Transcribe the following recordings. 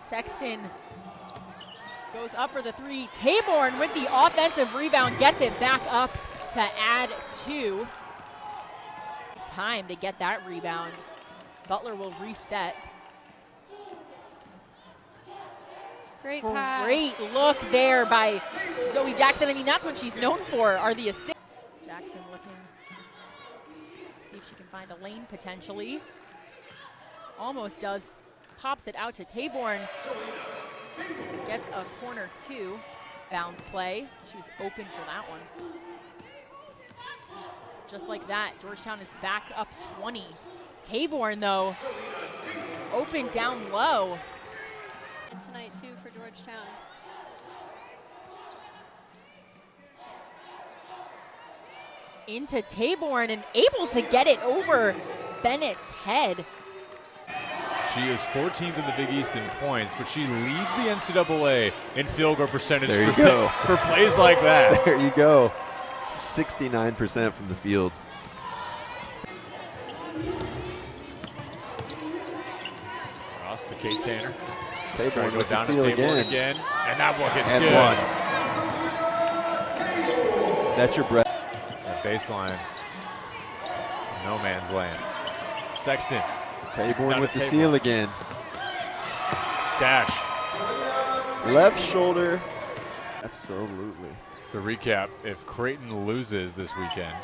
Sexton goes up for the three. Taborn with the offensive rebound gets it back up to add 2. Time to get that rebound. Butler will reset. Great pass. Great look there by Zoe Jackson. I mean, that's what she's known for, are the assists. Jackson looking to see if she can find a lane potentially. Almost does. Pops it out to Taborn. Gets a corner 2. Bounce play. She was open for that one. Just like that, Georgetown is back up 20. Taborn, though, open down low. And tonight, too, for Georgetown. Into Taborn and able to get it over Bennett's head. She is 14th in the Big East in points, but she leads the NCAA in field goal percentage for plays like that. There you go. 69% from the field. Cross to Kate Tanner. Taborn Go with down the to seal Taborn again. And that one hits And good. 1. That's your breath. That baseline. No man's land. Sexton. Taborn with the seal again. Dash. Left shoulder. Absolutely. So recap, if Creighton loses this weekend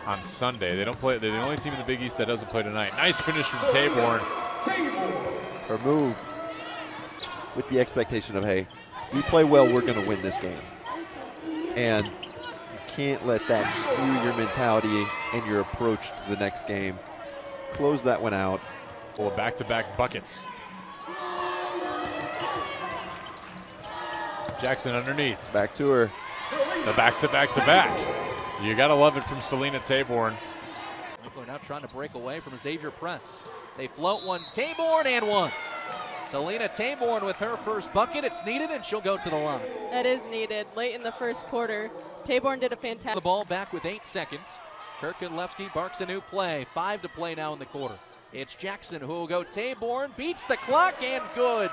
on Sunday, they don't play. They're the only team in the Big East that doesn't play tonight. Nice finish from Taborn. Her move with the expectation of, hey, we play well, we're going to win this game. And you can't let that skew your mentality and your approach to the next game. Close that one out. Well, back-to-back buckets. Jackson underneath. Back to her. The back-to-back-to-back. You got to love it from Celena Taborn. Winkler now trying to break away from a Xavier press. They float one, Taborn, and 1. Celena Taborn with her first bucket. It's needed, and she'll go to the line. That is needed late in the first quarter. Taborn did a fantastic. The ball back with 8 seconds. Kirk-Lefsky barks a new play. 5 to play now in the quarter. It's Jackson who will go Taborn, beats the clock, and good.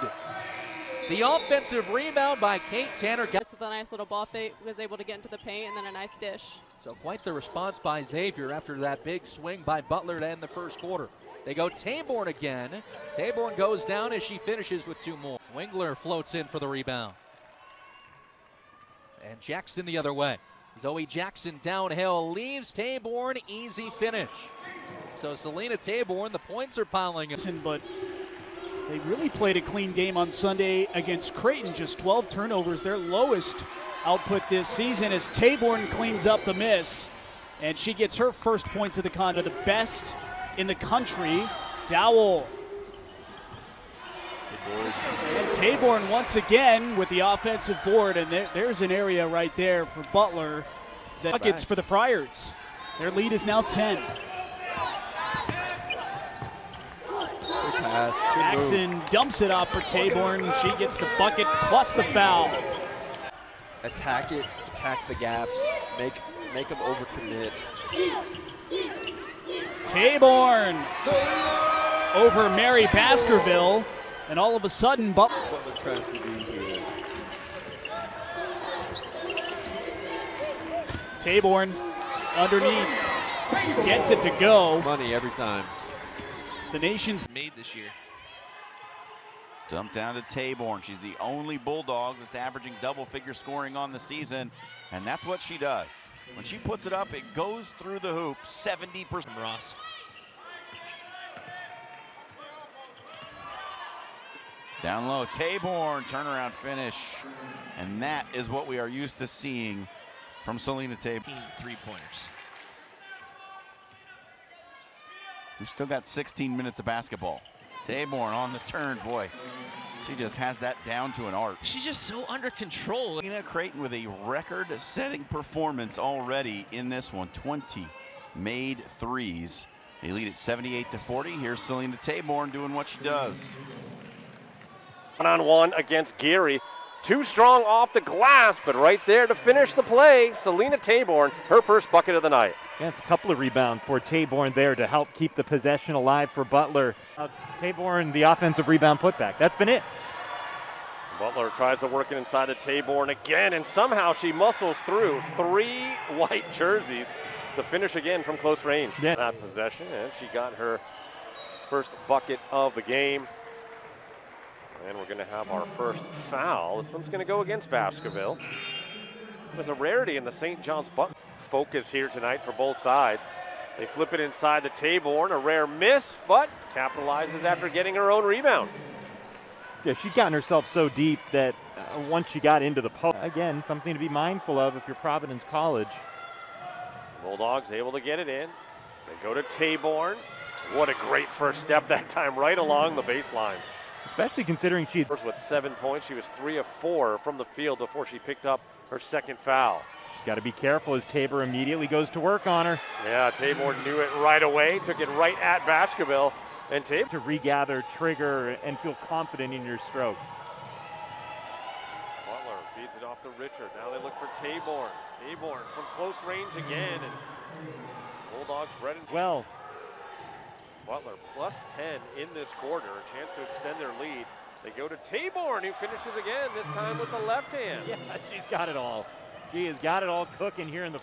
The offensive rebound by Kate Tanner. This with a nice little ball fake, was able to get into the paint, and then a nice dish. So quite the response by Xavier after that big swing by Butler to end the first quarter. They go Taborn again. Taborn goes down as she finishes with 2 more. Wingler floats in for the rebound. And Jackson the other way. Zoe Jackson downhill, leaves Taborn, easy finish. So Celena Taborn, the points are piling in. But they really played a clean game on Sunday against Creighton, just 12 turnovers, their lowest output this season, as Taborn cleans up the miss. And she gets her first points of the contest, the best in the country. Dowell. And Taborn once again with the offensive board, and there's an area right there for Butler. The buckets for the Friars. Their lead is now 10. Jackson dumps it off for Taborn. She gets the bucket plus the foul. Attack it, attack the gaps, make them overcommit. Taborn over Mary Baskerville, and all of a sudden Butler tries to do here. Taborn underneath, gets it to go. Money every time. The nation's made this year. Dumped down to Taborn. She's the only Bulldog that's averaging double-figure scoring on the season, and that's what she does. When she puts it up, it goes through the hoop, 70%. Ross. Down low, Taborn, turnaround finish. And that is what we are used to seeing from Celena Taborn. 3-pointers. We've still got 16 minutes of basketball. Taborn on the turn, boy. She just has that down to an art. She's just so under control. Creighton with a record-setting performance already in this one. 20 made threes. They lead at 78-40. Here's Celena Taborn doing what she does. One-on-one against Geary. Too strong off the glass, but right there to finish the play, Celena Taborn, her first bucket of the night. Yeah, it's a couple of rebounds for Taborn there to help keep the possession alive for Butler. Taborn, the offensive rebound putback. That's been it. Butler tries to work it inside of Taborn again, and somehow she muscles through 3 white jerseys to finish again from close range. Yeah. That possession, and she got her first bucket of the game. And we're going to have our first foul. This one's going to go against Baskerville. There's a rarity in the St. John's bucket. Focus here tonight for both sides. They flip it inside the Taborn, a rare miss, but capitalizes after getting her own rebound. Yeah, she's gotten herself so deep that once she got into the post, again, something to be mindful of if you're Providence College. Bulldogs able to get it in. They go to Taborn. What a great first step that time, right along the baseline. Especially considering she's with 7 points. She was 3 of 4 from the field before she picked up her second foul. She's got to be careful as Tabor immediately goes to work on her. Yeah, Tabor knew it right away, took it right at Baskerville, and Tabor to regather, trigger, and feel confident in your stroke. Butler feeds it off to Richard. Now they look for Taborn. Taborn from close range again, and Bulldogs ready. Well, Butler plus 10 in this quarter, a chance to extend their lead. They go to Taborn, who finishes again, this time with the left hand. Yeah, she's got it all. She has got it all cooking here in the...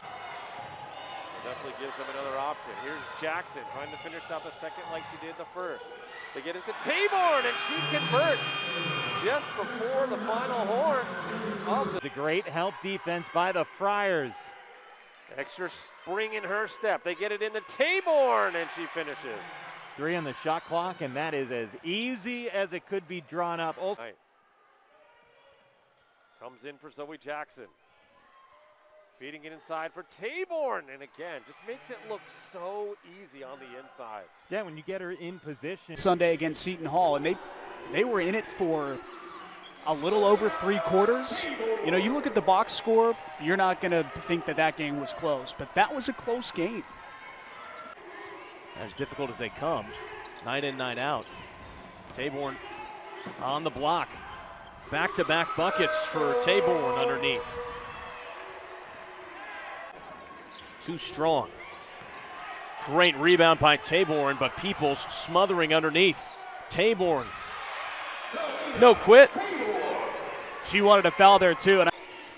Definitely gives them another option. Here's Jackson trying to finish up a second like she did the first. They get it to Taborn, and she converts just before the final horn of the great help defense by the Friars. Extra spring in her step. They get it into Taborn, and she finishes. 3 on the shot clock, and that is as easy as it could be drawn up. Right. Comes in for Zoe Jackson. Feeding it inside for Taborn, and again, just makes it look so easy on the inside. Yeah, when you get her in position. Sunday against Seton Hall, and they were in it for a little over 3 quarters. You know, you look at the box score, you're not going to think that game was close, but that was a close game. As difficult as they come, night in, night out. Taborn on the block. Back-to-back buckets for Taborn underneath. Too strong. Great rebound by Taborn, but Peoples smothering underneath. Taborn. No quit. She wanted a foul there too, and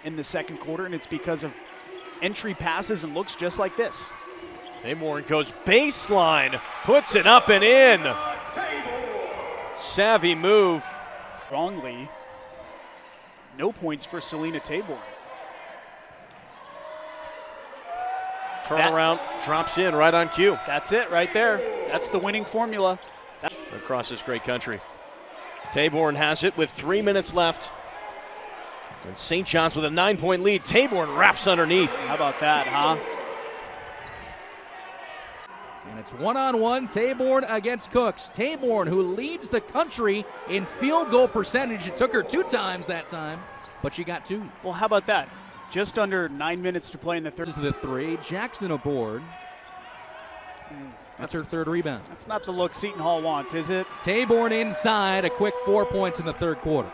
in the second quarter, and it's because of entry passes and looks just like this. Taborn goes baseline, puts it up and in. Savvy move. Wrongly. No points for Celena Taborn. Turnaround, drops in right on cue. That's it right there. That's the winning formula. Across this great country. Taborn has it with 3 minutes left. And St. John's with a 9-point lead. Taborn wraps underneath. How about that, huh? And it's one-on-one, Taborn against Cooks. Taborn, who leads the country in field goal percentage. It took her 2 times that time, but she got 2. Well, how about that? Just under 9 minutes to play in the third. This is the 3. Jackson aboard. That's her 3rd rebound. That's not the look Seton Hall wants, is it? Taborn inside, a quick 4 points in the 3rd quarter.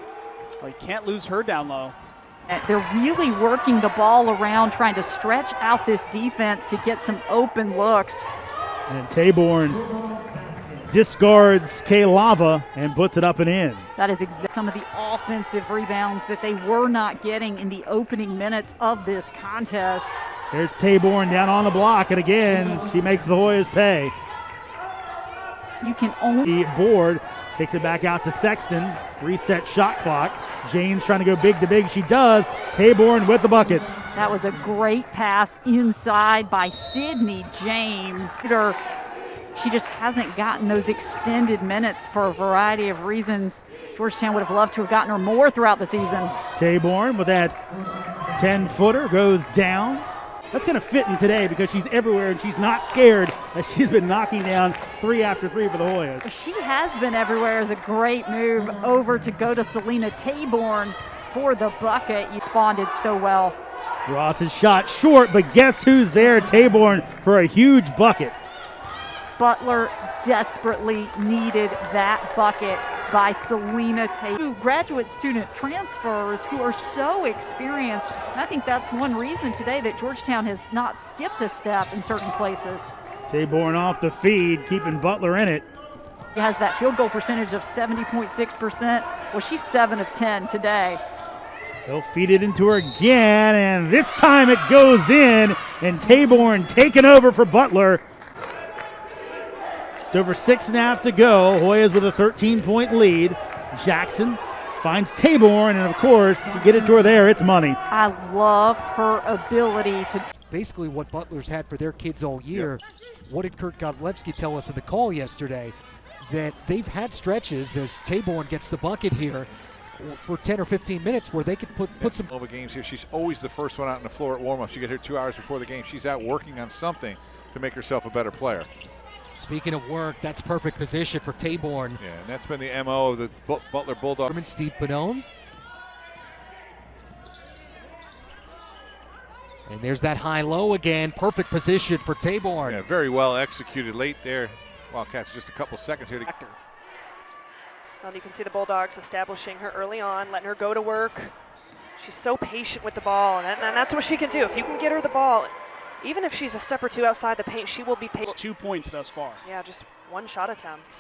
Well, you can't lose her down low. They're really working the ball around, trying to stretch out this defense to get some open looks. And Taborn discards K-Lava and puts it up and in. That is some of the offensive rebounds that they were not getting in the opening minutes of this contest. There's Taborn down on the block, and again, she makes the Hoyas pay. You can only... The board takes it back out to Sexton. Reset shot clock. James trying to go big to big. She does. Taborn with the bucket. That was a great pass inside by Sydney James. She just hasn't gotten those extended minutes for a variety of reasons. Georgetown would have loved to have gotten her more throughout the season. Taborn with that 10-footer goes down. That's going to fit in today because she's everywhere and she's not scared as she's been knocking down 3 after 3 for the Hoyas. She has been everywhere. Is a great move over to go to Celena Taborn for the bucket. You responded so well. Ross's shot short, but guess who's there? Taborn for a huge bucket. Butler desperately needed that bucket by Celena Taborn. Graduate student transfers who are so experienced. And I think that's one reason today that Georgetown has not skipped a step in certain places. Taborn off the feed, keeping Butler in it. He has that field goal percentage of 70.6%. Well, she's 7 of 10 today. They'll feed it into her again, and this time it goes in, and Taborn taking over for Butler. Just over 6.5 to go. Hoyas with a 13-point lead. Jackson finds Taborn, and of course, you get it to her there, it's money. I love her ability to... Basically what Butler's had for their kids all year. What did Kurt Godlewski tell us in the call yesterday? That they've had stretches as Taborn gets the bucket here for 10 or 15 minutes where they could put some over games here. She's always the first one out on the floor at warm-ups. You get here 2 hours before the game. She's out working on something to make herself a better player. Speaking of work, that's perfect position for Taborn. Yeah, and that's been the MO of the Butler Bulldogs. Steve Bonone. And there's that high-low again. Perfect position for Taborn. Yeah, very well executed late there. Wildcats just a couple seconds here. Well, you can see the Bulldogs establishing her early on, letting her go to work. She's so patient with the ball, and that's what she can do. If you can get her the ball, even if she's a step or two outside the paint, she will be patient. 2 points thus far. Yeah, just one shot attempt.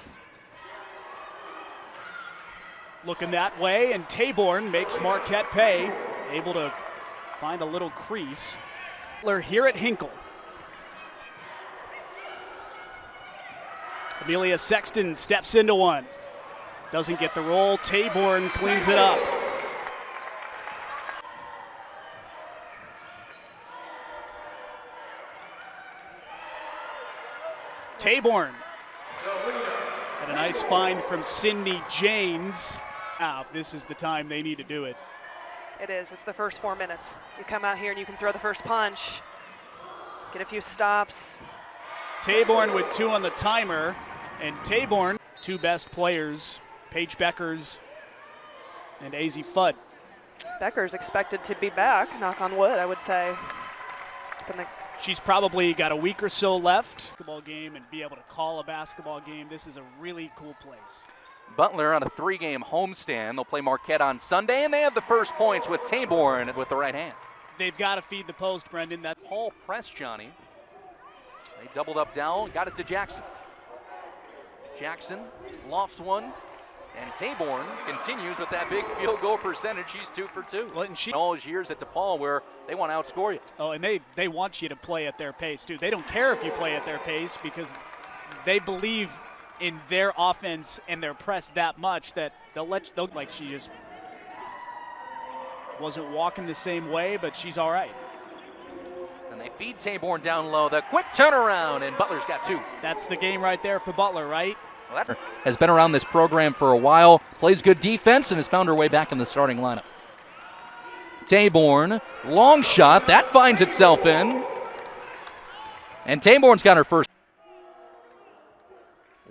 Looking that way, and Taborn makes Marquette pay. Able to find a little crease. Butler here at Hinkle. Amelia Sexton steps into one. Doesn't get the roll. Taborn cleans it up. Taborn. And a nice find from Cindy James. Now, this is the time they need to do it. It is. It's the first 4 minutes. You come out here and you can throw the first punch, get a few stops. Taborn with 2 on the timer. And Taborn, 2 best players, Paige Beckers and AZ Fudd. Becker's expected to be back, knock on wood, I would say. She's probably got a week or so left. Basketball game and be able to call a basketball game. This is a really cool place. Butler on a 3-game homestand. They'll play Marquette on Sunday, and they have the first points with Taborn with the right hand. They've got to feed the post, Brendan. That Paul press, Johnny. They doubled up down, got it to Jackson. Jackson lofts one, and Taborn continues with that big field goal percentage. She's 2 for 2. Well, and she all those years at DePaul where they want to outscore you. Oh, and they want you to play at their pace, too. They don't care if you play at their pace because they believe in their offense and their press that much that they'll like she just wasn't walking the same way, but she's all right. And they feed Taborn down low. The quick turnaround, and Butler's got 2. That's the game right there for Butler, right? Well, that has been around this program for a while, plays good defense, and has found her way back in the starting lineup. Taborn, long shot, that finds itself in. And Taborn's got her first.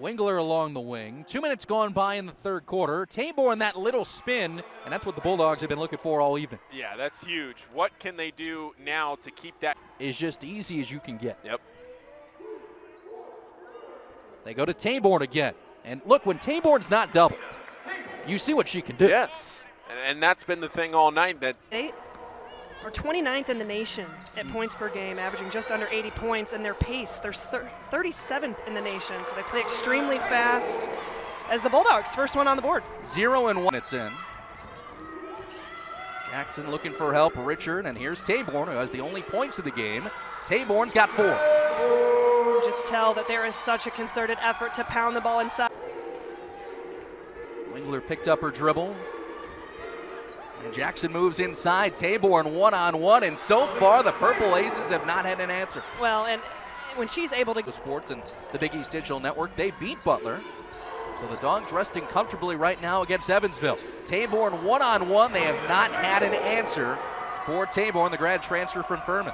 Wingler along the wing. 2 minutes gone by in the third quarter. Taborn, that little spin, and that's what the Bulldogs have been looking for all evening. Yeah, that's huge. What can they do now to keep that? Is just easy as you can get. Yep. They go to Taborn again. And look, when Taborn's not doubled, you see what she can do. Yes, and that's been the thing all night. That they are 29th in the nation at points per game, averaging just under 80 points, and their pace, they're 37th in the nation, so they play extremely fast as the Bulldogs, first one on the board. 0-1, it's in. Jackson looking for help, Richard, and here's Taborn, who has the only points of the game. Taborn's got 4. Just tell that there is such a concerted effort to pound the ball inside. Wingler picked up her dribble. And Jackson moves inside. Taborn one-on-one, and so far the Purple Aces have not had an answer. Well, and when she's able to... The Sports and the Big East Digital Network, they beat Butler. So the Dogs resting comfortably right now against Evansville. Taborn one-on-one. They have not had an answer for Taborn, the grad transfer from Furman.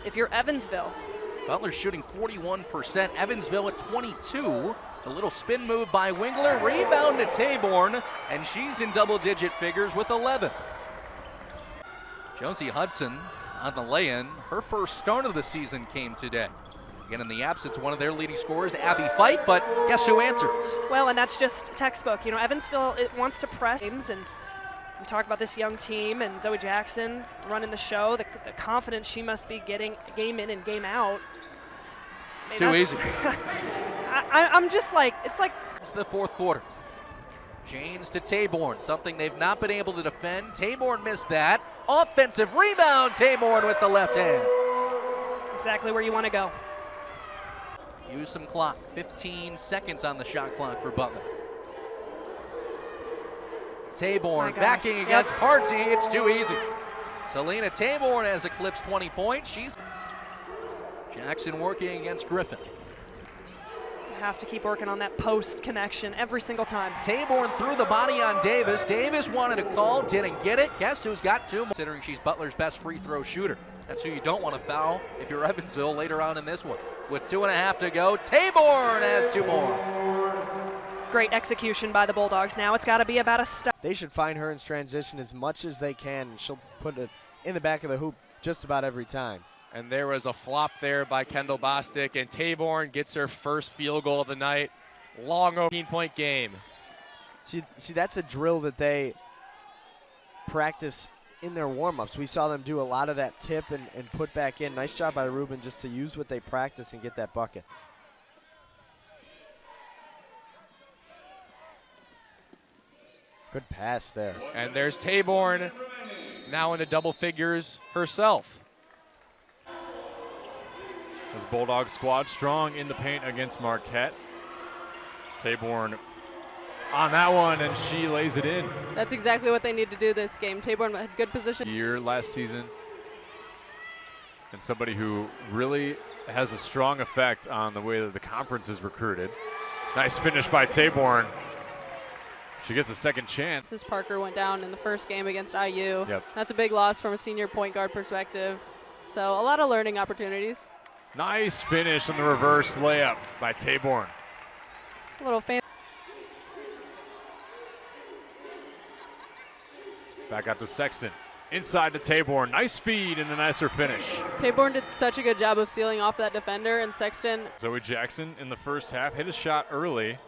If you're Evansville... Butler's shooting 41%. Evansville at 22. A little spin move by Wingler. Rebound to Taborn, and she's in double-digit figures with 11. Josie Hudson on the lay-in. Her first start of the season came today. Again, in the absence of one of their leading scorers, Abby Fight, but guess who answers? Well, and that's just textbook. You know, Evansville, it wants to press games, and we talk about this young team and Zoe Jackson running the show, the confidence she must be getting game in and game out. I mean, Too easy. I'm just like, it's like. It's the fourth quarter. Janes to Taborn, something they've not been able to defend. Taborn missed that. Offensive rebound, Taborn with the left hand. Exactly where you want to go. Use some clock. 15 seconds on the shot clock for Butler. Taborn backing against Partsy. It's too easy. Celena Taborn has eclipsed 20 points. Jackson working against Griffin. You have to keep working on that post connection every single time. Taborn threw the body on Davis. Davis wanted a call, didn't get it. Guess who's got two more? Considering she's Butler's best free throw shooter. That's who you don't want to foul if you're Evansville later on in this one. With 2.5 to go, Taborn has two more. Great execution by the Bulldogs. Now it's got to be about a stop. They should find her in transition as much as they can. She'll put it in the back of the hoop just about every time. And there was a flop there by Kendall Bostic, and Taborn gets her first field goal of the night. Long 18-point game. See, that's a drill that they practice in their warm-ups. We saw them do a lot of that tip and put back in. Nice job by Ruben just to use what they practice and get that bucket. Good pass there. And there's Taborn now in the double figures herself. This Bulldog squad strong in the paint against Marquette. Taborn on that one, and she lays it in. That's exactly what they need to do this game. Taborn had good position. Year last season. And somebody who really has a strong effect on the way that the conference is recruited. Nice finish by Taborn. She gets a second chance. Mrs. Parker went down in the first game against IU. Yep. That's a big loss from a senior point guard perspective. So a lot of learning opportunities. Nice finish on the reverse layup by Taborn. A little fan. Back out to Sexton. Inside to Taborn. Nice speed and a nicer finish. Taborn did such a good job of sealing off that defender, and Sexton. Zoe Jackson in the first half hit a shot early.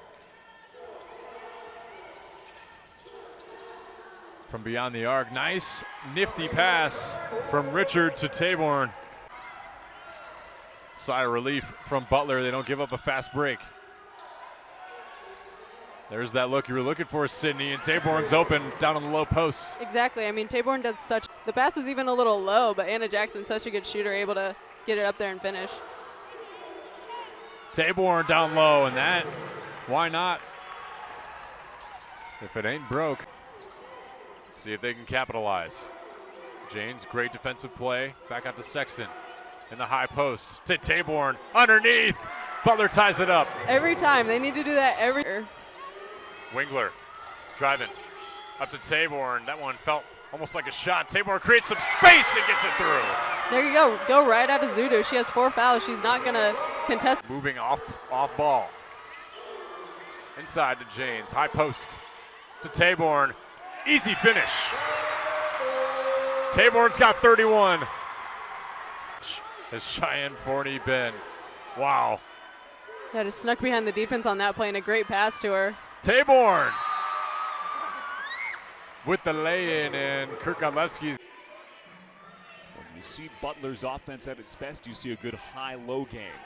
From beyond the arc. Nice, nifty pass from Richard to Taborn. Sigh of relief from Butler. They don't give up a fast break. There's that look you were looking for, Sydney, and Taborn's open down on the low post. Exactly. I mean, Taborn does such. The pass was even a little low, but Anna Jackson's such a good shooter, able to get it up there and finish. Taborn down low, and that, why not? If it ain't broke. Let's see if they can capitalize. Janes, great defensive play. Back out to Sexton in the high post. To Taborn, underneath. Butler ties it up. Every time. They need to do that every year. Wingler driving up to Taborn. That one felt almost like a shot. Taborn creates some space and gets it through. There you go. Go right out of Zudu. She has 4 fouls. She's not going to contest. Moving off ball. Inside to Janes. High post to Taborn. Easy finish. Taborn's got 31. Has Cheyenne Forney been? Wow. Yeah, just snuck behind the defense on that play and a great pass to her. Taborn with the lay-in, and Kurt Godlewski's. When you see Butler's offense at its best, you see a good high-low game.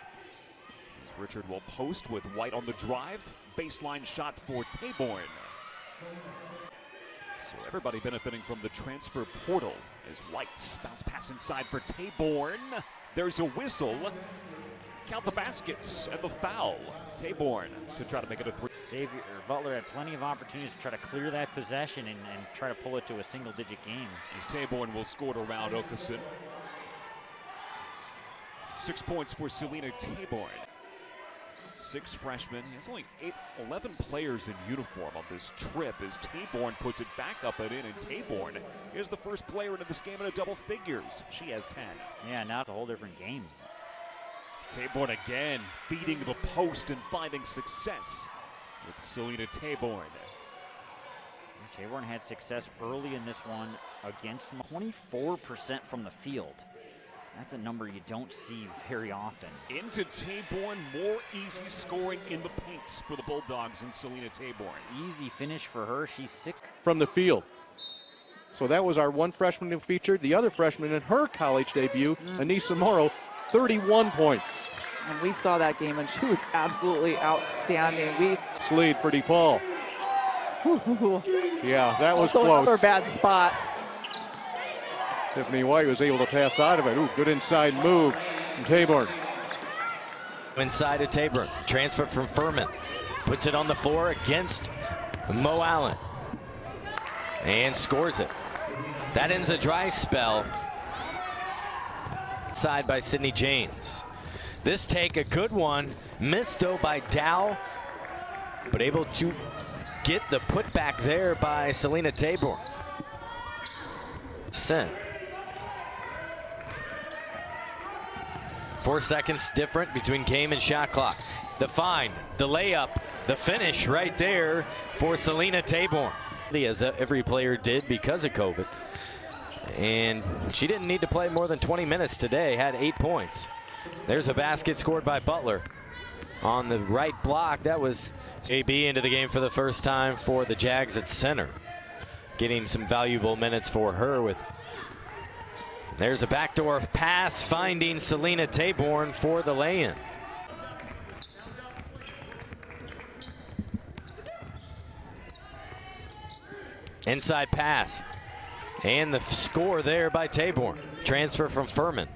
As Richard will post with White on the drive. Baseline shot for Taborn. So everybody benefiting from the transfer portal as White's bounce pass inside for Taborn. There's a whistle. Count the baskets and the foul. Taborn to try to make it a 3. Butler had plenty of opportunities to try to clear that possession and try to pull it to a single-digit game. As Taborn will score around Okeson. 6 points for Celena Taborn. 6 freshmen. He has only 11 players in uniform on this trip as Taborn puts it back up and in, and Taborn is the first player into this game in a double figures. She has 10. Yeah, now it's a whole different game. Taborn again feeding the post and finding success with Celena Taborn. Taborn had success early in this one against 24% from the field. That's a number you don't see very often. Into Taborn, more easy scoring in the paints for the Bulldogs and Celena Taborn. Easy finish for her. She's 6 from the field. So that was our one freshman who featured. The other freshman in her college debut, Anissa Morrow, 31 points. And we saw that game, and she was absolutely outstanding. Lead for DePaul. Yeah, that was close. Another bad spot. Tiffany White was able to pass out of it. Ooh, good inside move from Taborn. Inside of Taborn, transfer from Furman. Puts it on the floor against Mo Allen. And scores it. That ends a dry spell. Side by Sydney James. This take a good one. Missed though by Dow. But able to get the putback there by Celena Taborn. Sent. 4 seconds different between game and shot clock. The find, the layup, the finish right there for Celena Taborn. As every player did because of COVID. And she didn't need to play more than 20 minutes today, had 8 points. There's a basket scored by Butler on the right block. That was AB into the game for the first time for the Jags at center. Getting some valuable minutes for her with. There's a backdoor pass finding Celena Taborn for the lay-in. Inside pass. And the score there by Taborn. Transfer from Furman.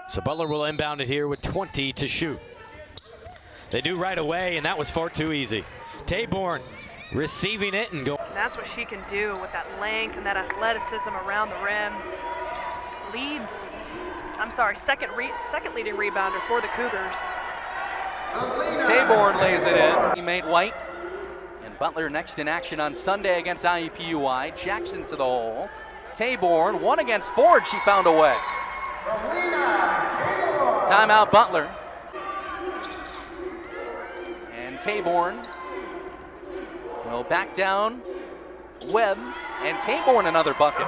So Butler will inbound it here with 20 to shoot. They do right away, and that was far too easy. Taborn receiving it and going. That's what she can do with that length and that athleticism around the rim. Second leading rebounder for the Cougars. Taborn lays it in. Teammate White. And Butler next in action on Sunday against IUPUI. Jackson to the hole. Taborn, 1 against Ford, she found a way. Timeout Butler. And Taborn will back down Webb, and Taborn another bucket.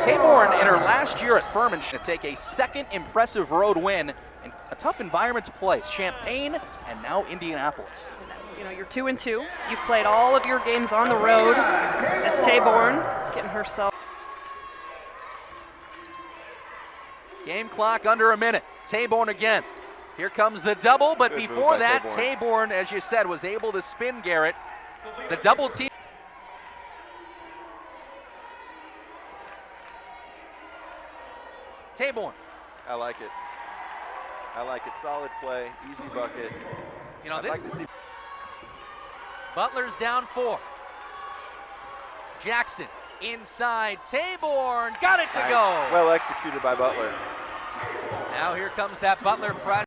Taborn in her last year at Furman should take a second impressive road win in a tough environment to play. Champaign and now Indianapolis. You know, you're 2-2. You've played all of your games on the road. As Taborn getting herself. Game clock under a minute. Taborn again. Here comes the double, but Good before that, Taborn. Taborn, as you said, was able to spin Garrett. The double team. Taborn. I like it. Solid play, easy bucket. You know, I'd like to see. Butler's down 4. Jackson inside. Taborn got it to Nice. go. Well executed by Butler. Now here comes that Butler press.